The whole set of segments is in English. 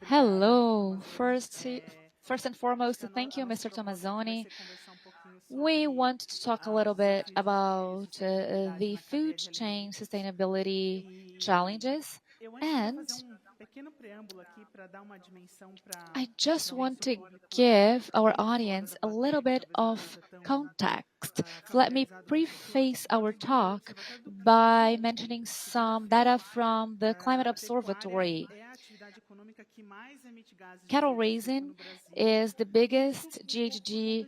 Hello. First and foremost, thank you, Mr. Tomazoni. We want to talk a little bit about the food chain sustainability challenges, and I just want to give our audience a little bit of context. So let me preface our talk by mentioning some data from the Climate Observatory. Cattle raising is the biggest GHG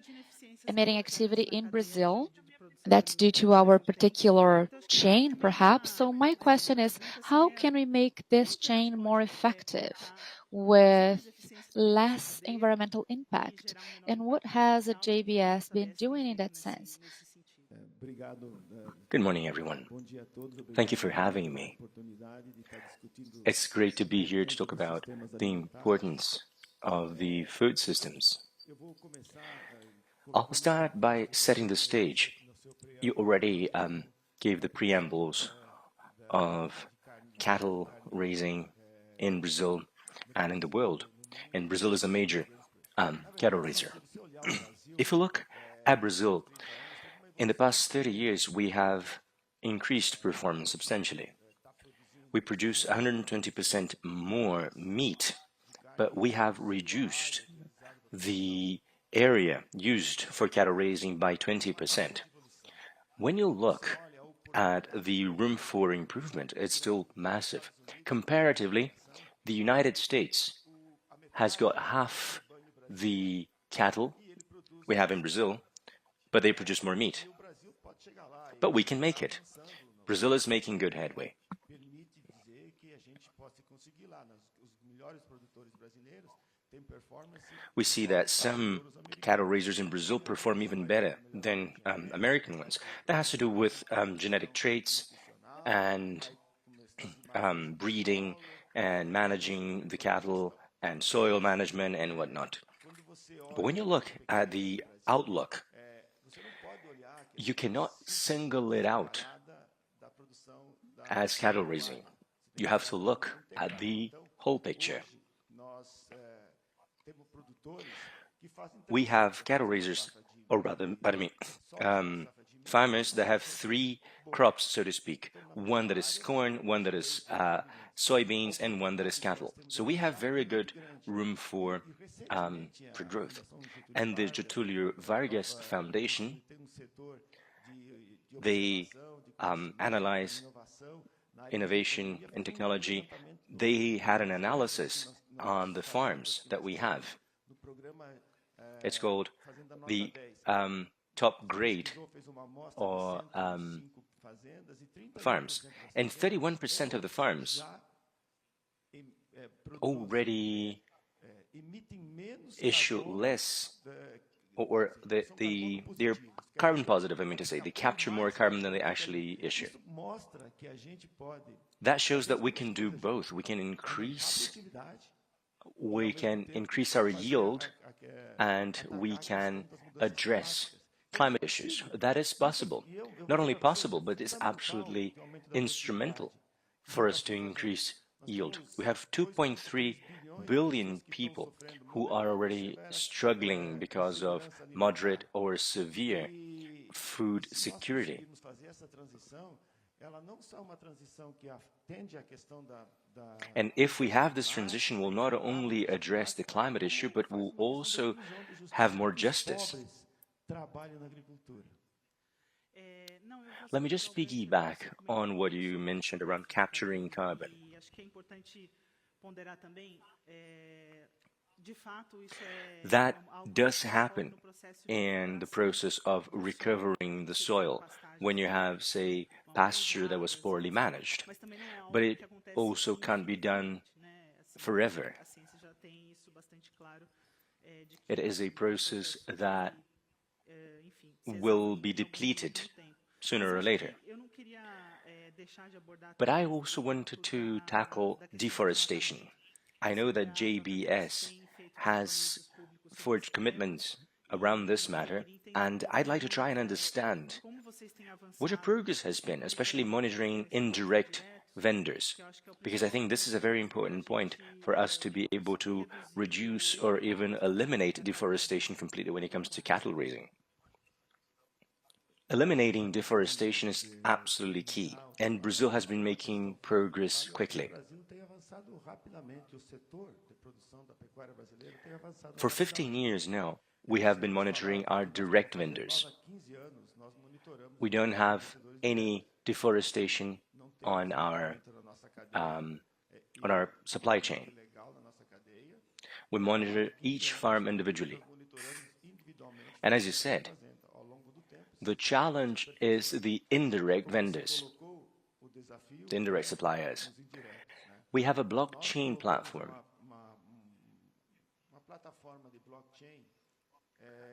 emitting activity in Brazil. That's due to our particular chain, perhaps. So my question is, how can we make this chain more effective with less environmental impact? And what has a JBS been doing in that sense? Good morning, everyone. Thank you for having me. It's great to be here to talk about the importance of the food systems. I'll start by setting the stage. You already gave the preambles of cattle raising in Brazil and in the world. And Brazil is a major cattle raiser. If you look at Brazil, in the past 30 years, we have increased performance substantially. We produce 120% more meat, but we have reduced the area used for cattle raising by 20%. When you look at the room for improvement, it's still massive. Comparatively, the United States has got half the cattle we have in Brazil, but they produce more meat. But we can make it. Brazil is making good headway. We see that some cattle raisers in Brazil perform even better than American ones. That has to do with genetic traits and breeding and managing the cattle and soil management and whatnot. But when you look at the outlook, you cannot single it out as cattle raising. You have to look at the whole picture. We have cattle raisers, or rather, farmers that have three crops, so to speak. One that is corn, one that is soybeans, and one that is cattle. So we have very good room for growth. And the Getulio Vargas Foundation, they analyze innovation and technology. They had an analysis on the farms that we have. It's called the top grade or farms. And 31% of the farms already issue less, or they're carbon positive, I mean to say. They capture more carbon than they actually issue. That shows that we can do both. We can increase our yield, and we can address climate issues. That is possible. Not only possible, but it's absolutely instrumental for us to increase yield. We have 2.3 billion people who are already struggling because of moderate or severe food security. And if we have this transition, we'll not only address the climate issue, but we'll also have more justice. Let me just piggyback on what you mentioned around capturing carbon. That does happen in the process of recovering the soil when you have, say, pasture that was poorly managed. But it also can't be done forever. It is a process that will be depleted sooner or later. But I also wanted to tackle deforestation. I know that JBS has forged commitments around this matter, and I'd like to try and understand what your progress has been, especially monitoring indirect vendors, because I think this is a very important point for us to be able to reduce or even eliminate deforestation completely when it comes to cattle raising. Eliminating deforestation is absolutely key, and Brazil has been making progress quickly. For 15 years now, we have been monitoring our direct vendors. We don't have any deforestation on our supply chain. We monitor each farm individually. And as you said, the challenge is the indirect vendors, the indirect suppliers. We have a blockchain platform.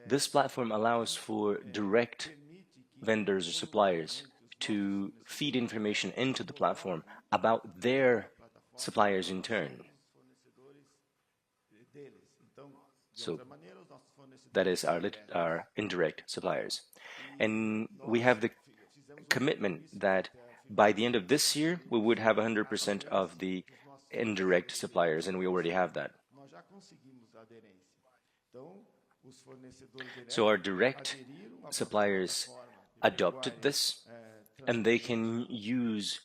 This platform allows for direct vendors or suppliers to feed information into the platform about their suppliers in turn. So that is our indirect suppliers. And we have the commitment that by the end of this year, we would have 100% of the indirect suppliers, and we already have that. So our direct suppliers adopted this, and they can use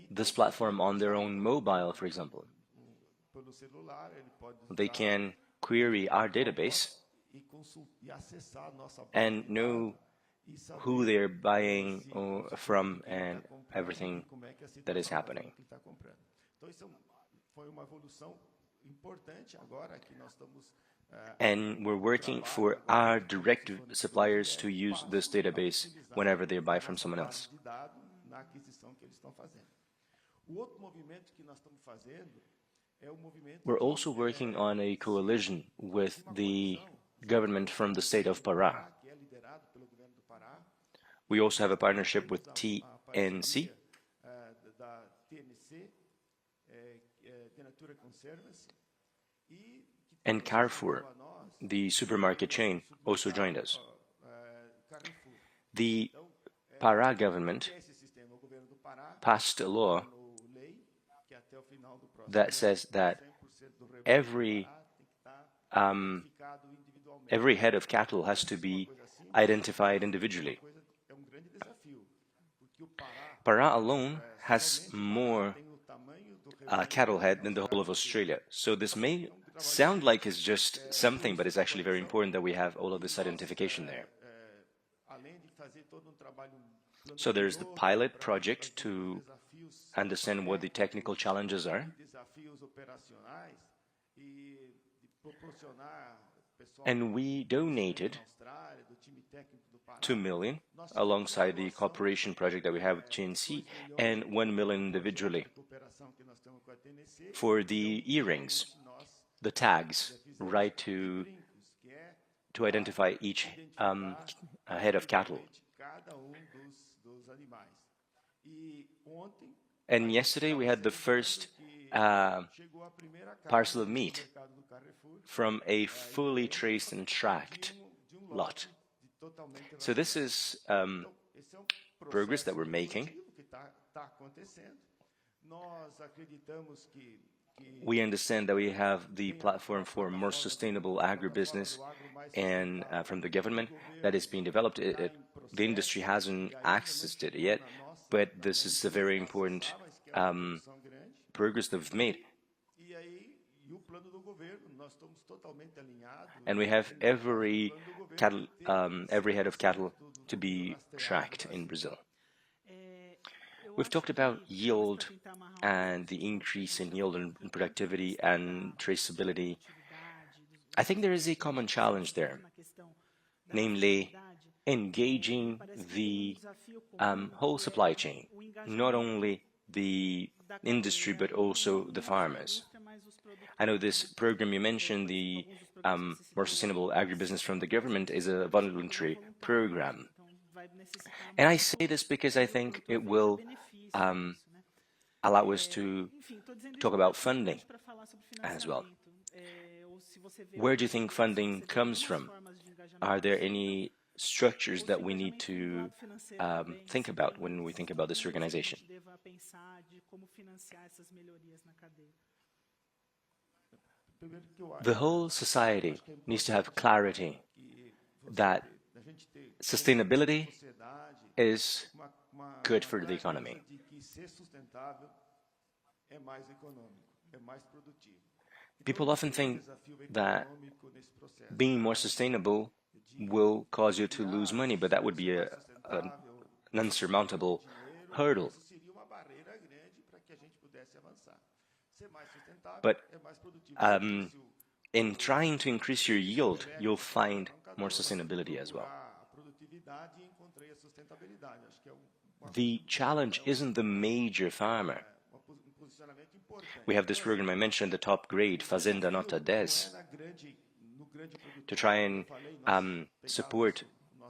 this platform on their own mobile, for example. They can query our database and know who they're buying from and everything that is happening. And we're working for our direct suppliers to use this database whenever they buy from someone else. We're also working on a coalition with the government from the state of Pará. We also have a partnership with TNC and Carrefour, the supermarket chain, also joined us. The Pará government passed a law that says that every head of cattle has to be identified individually. Pará alone has more cattle head than the whole of Australia. So this may sound like it's just something, but it's actually very important that we have all of this identification there. So there's the pilot project to understand what the technical challenges are. And we donated 2 million alongside the cooperation project that we have with TNC and 1 million individually for the earrings, the tags, right to identify each head of cattle. And yesterday we had the first parcel of meat from a fully traced and tracked lot. So this is progress that we're making. We understand that we have the platform for more sustainable agribusiness and from the government that is being developed. The industry hasn't accessed it yet, but this is a very important progress that we've made. And we have every head of cattle to be tracked in Brazil. We've talked about yield and the increase in yield and productivity and traceability. I think there is a common challenge there, namely engaging the whole supply chain, not only the industry but also the farmers. I know this program you mentioned, the more sustainable agribusiness from the government, is a voluntary program. And I say this because I think it will allow us to talk about funding as well. Where do you think funding comes from? Are there any structures that we need to think about when we think about this organization. The whole society needs to have clarity that sustainability is good for the economy. People often think that being more sustainable will cause you to lose money, but that would be an unsurmountable hurdle. But in trying to increase your yield, you'll find more sustainability as well. The challenge isn't the major farmer. We have this program I mentioned, the top grade, Fazenda Nota 10, to try and support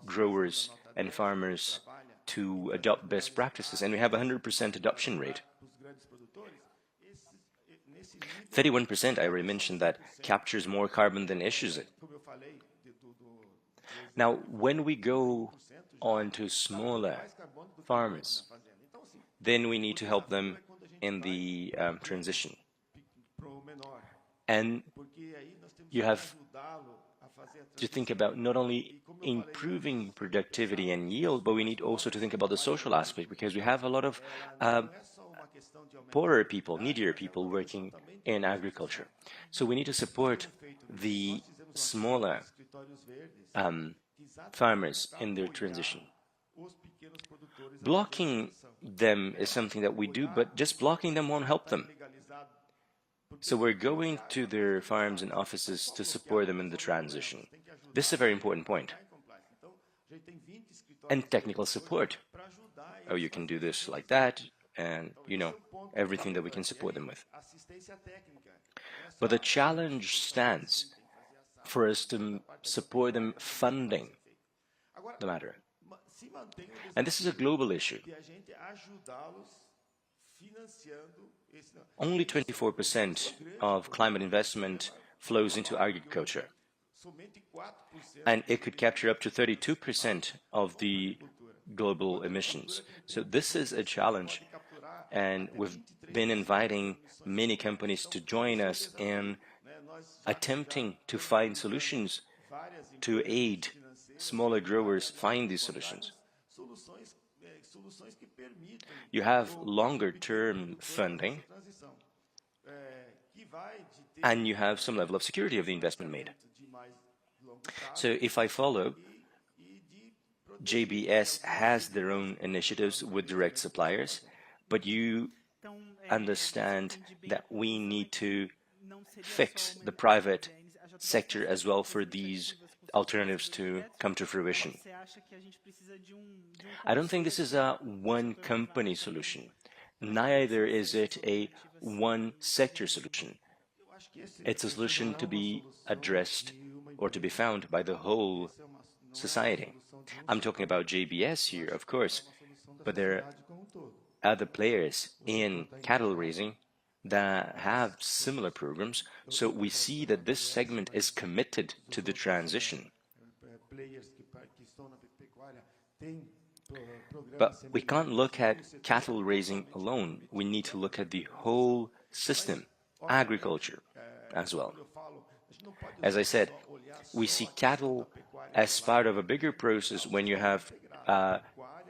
growers and farmers to adopt best practices. And we have a 100% adoption rate. 31%, I already mentioned, that captures more carbon than issues it. Now, when we go on to smaller farmers, then we need to help them in the transition. And you have to think about not only improving productivity and yield, but we need also to think about the social aspect, because we have a lot of poorer people, needier people working in agriculture. So we need to support the smaller farmers in their transition. Blocking them is something that we do, but just blocking them won't help them. So we're going to their farms and offices to support them in the transition. This is a very important point. And technical support. Oh, you can do this like that, and everything that we can support them with. But the challenge stands for us to support them funding the matter. And this is a global issue. Only 24% of climate investment flows into agriculture. And it could capture up to 32% of the global emissions. So this is a challenge. And we've been inviting many companies to join us in attempting to find solutions to aid smaller growers find these solutions. You have longer-term funding, and you have some level of security of the investment made. So if I follow, JBS has their own initiatives with direct suppliers, but you understand that we need to fix the private sector as well for these alternatives to come to fruition. I don't think this is a one-company solution. Neither is it a one-sector solution. It's a solution to be addressed or to be found by the whole society. I'm talking about JBS here, of course, but there are other players in cattle raising that have similar programs, so we see that this segment is committed to the transition. But we can't look at cattle raising alone. We need to look at the whole system, agriculture as well. As I said, we see cattle as part of a bigger process when you have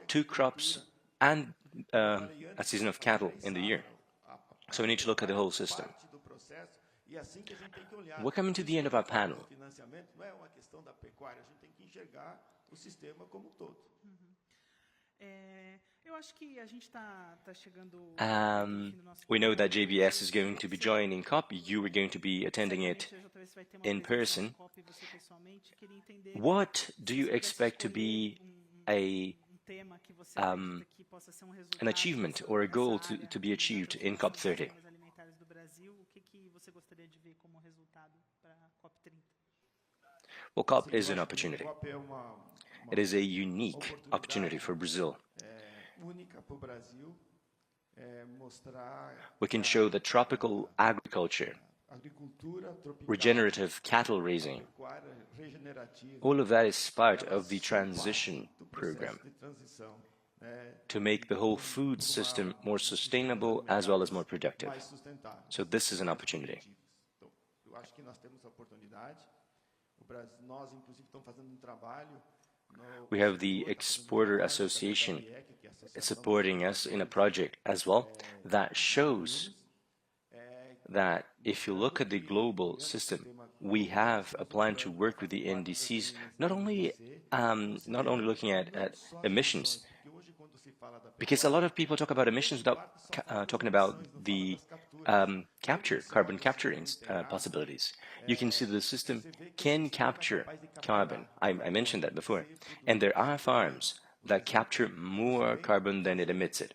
2 crops and a season of cattle in the year. So we need to look at the whole system. We're coming to the end of our panel. We know that JBS is going to be joining COP. You are going to be attending it in person. What do you expect to be an achievement or a goal to be achieved in COP30? Well, COP is an opportunity. It is a unique opportunity for Brazil. We can show that tropical agriculture, regenerative cattle raising, All of that is part of the transition program to make the whole food system more sustainable as well as more productive. So this is an opportunity. We have the Exporter Association supporting us in a project as well that shows that if you look at the global system, we have a plan to work with the NDCs, not only looking at emissions, because a lot of people talk about emissions without talking about the carbon capture possibilities. You can see the system can capture carbon. I mentioned that before. And there are farms that capture more carbon than it emits it.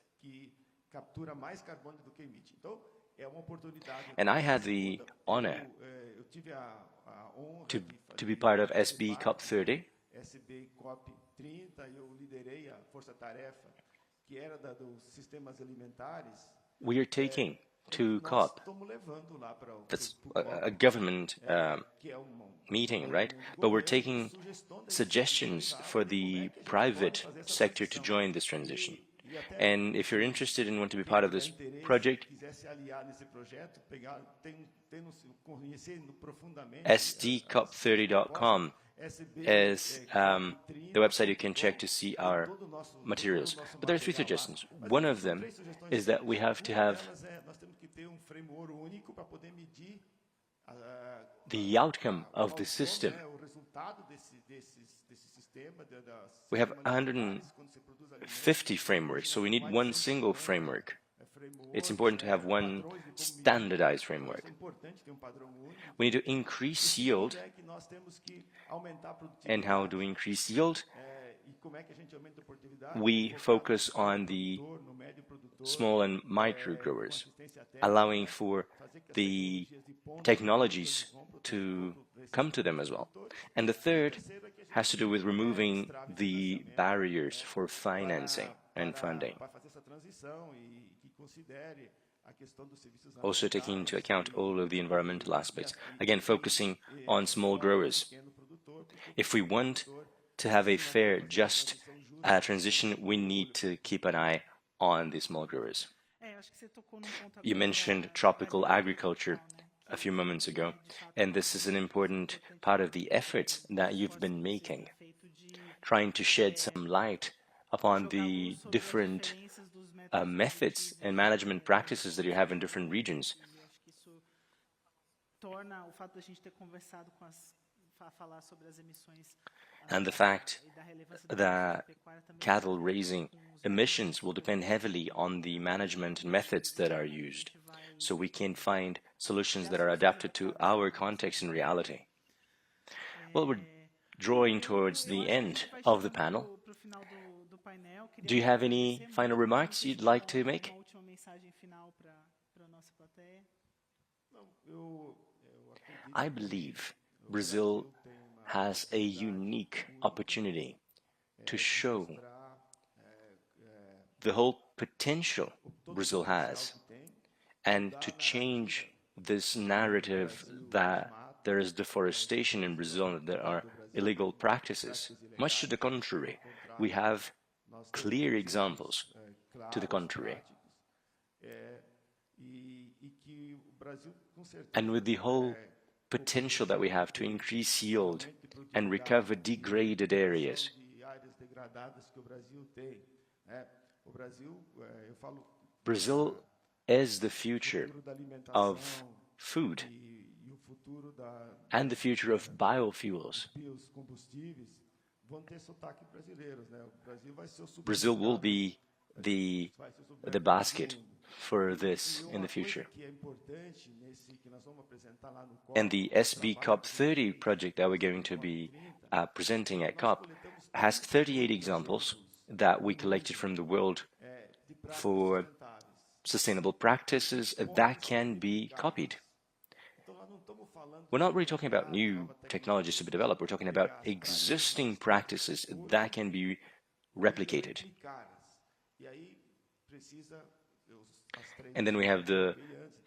And I had the honor to be part of SB COP30. We are taking to COP. That's a government meeting, right? But we're taking suggestions for the private sector to join this transition. And if you're interested and want to be part of this project, sdcop30.com is the website you can check to see our materials. But there are 3 suggestions. One of them is that we have to have the outcome of the system. We have 150 frameworks, so we need one single framework. It's important to have one standardized framework. We need to increase yield. And how do we increase yield? We focus on the small and micro growers, allowing for the technologies to come to them as well. And the third has to do with removing the barriers for financing and funding. Also taking into account all of the environmental aspects. Again, focusing on small growers. If we want to have a fair, just transition, we need to keep an eye on the small growers. You mentioned tropical agriculture a few moments ago, and this is an important part of the efforts that you've been making, trying to shed some light upon the different methods and management practices that you have in different regions. And the fact that cattle raising emissions will depend heavily on the management methods that are used, so we can find solutions that are adapted to our context and reality. Well, we're drawing towards the end of the panel. Do you have any final remarks you'd like to make? I believe Brazil has a unique opportunity to show the whole potential Brazil has and to change this narrative that there is deforestation in Brazil and there are illegal practices. Much to the contrary, we have clear examples to the contrary. And with the whole potential that we have to increase yield and recover degraded areas, Brazil is the future of food and the future of biofuels. Brazil will be the basket for this in the future. And the SB COP30 project that we're going to be presenting at COP has 38 examples that we collected from the world for sustainable practices that can be copied. We're not really talking about new technologies to be developed. We're talking about existing practices that can be replicated. And then we have the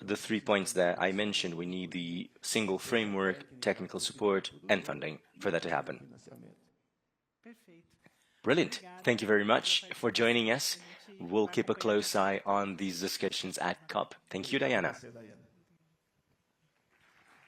the 3 points that I mentioned. We need the single framework, technical support, and funding for that to happen. Brilliant. Thank you very much for joining us. We'll keep a close eye on these discussions at COP. Thank you, Dayanne.